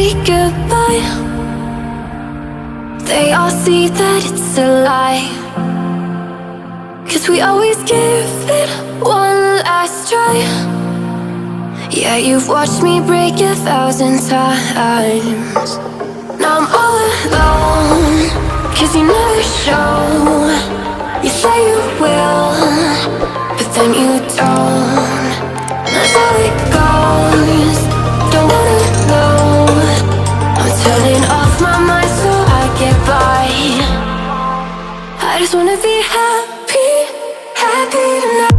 say goodbye, they all see that it's a lie. 'Cause we always give it one last try. Yeah, you've watched me break 1,000 times. Now I'm all alone, 'cause you never show. You say you will, but then you don't. That's how it goes, don't wanna know. I'm turning off my mind so I get by. I just wanna be happy, happy tonight.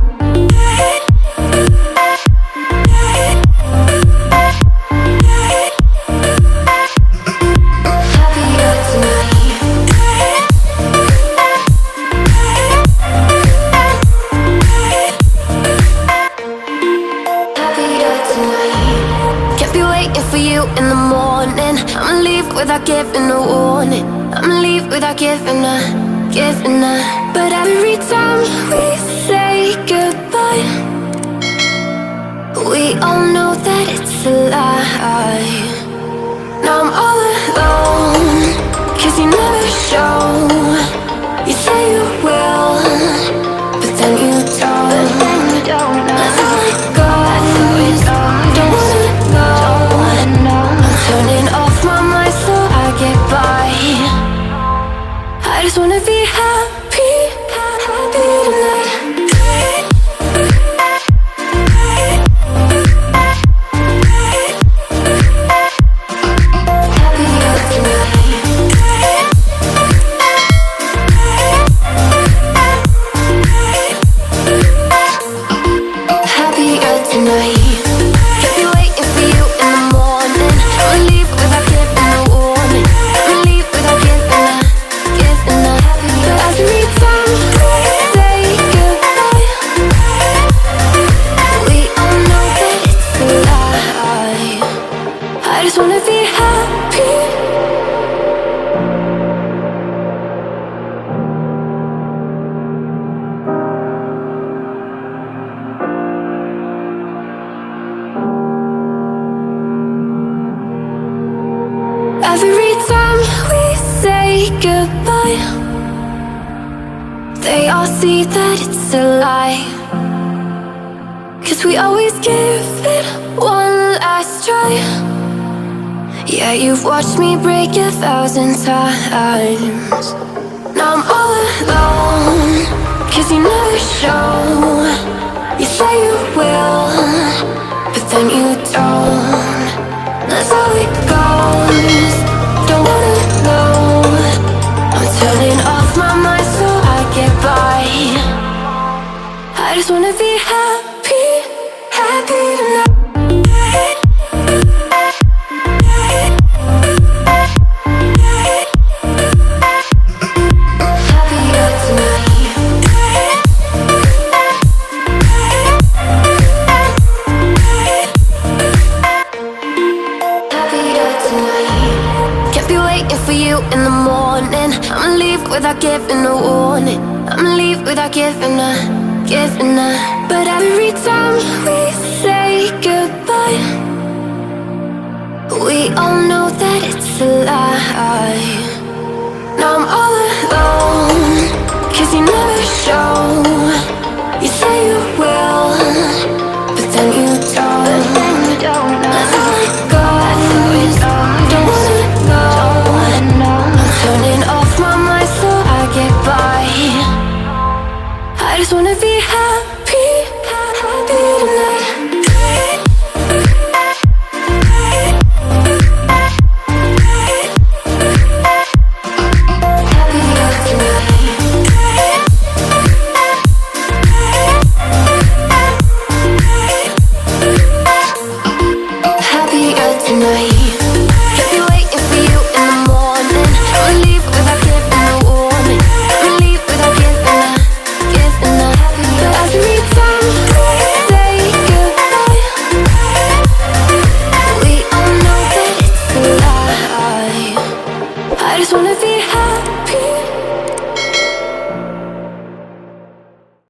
In the morning, I'ma leave without giving a warning. I'ma leave without giving a. But every time we say goodbye, we all know that it's a lie. Now I'm all alone, 'cause you never show. You say you will, but then you don't. That's how it goes, don't wanna know. Turning off my mind so I get by. I just wanna be happy, happy tonight. Happier tonight. Every time we say goodbye, they all see that it's a lie. 'Cause we always give it one last try. Yeah, you've watched me break 1,000 times. Now I'm all alone, 'cause you never show. You say you will, but then you don't. That's how it goes, don't wanna know. I'm turning off my mind so I get by. I just wanna be happy, happy tonight. In the morning, I'ma leave without giving a warning. I'ma leave without giving a. But every time we say goodbye, we all know that it's a lie. Now I'm all alone, 'cause you never show. You say you will, but then you don't. That's how it goes, don't wanna know. Turning off my mind so I get by. I just wanna be happy, happy tonight. Happier tonight. I just wanna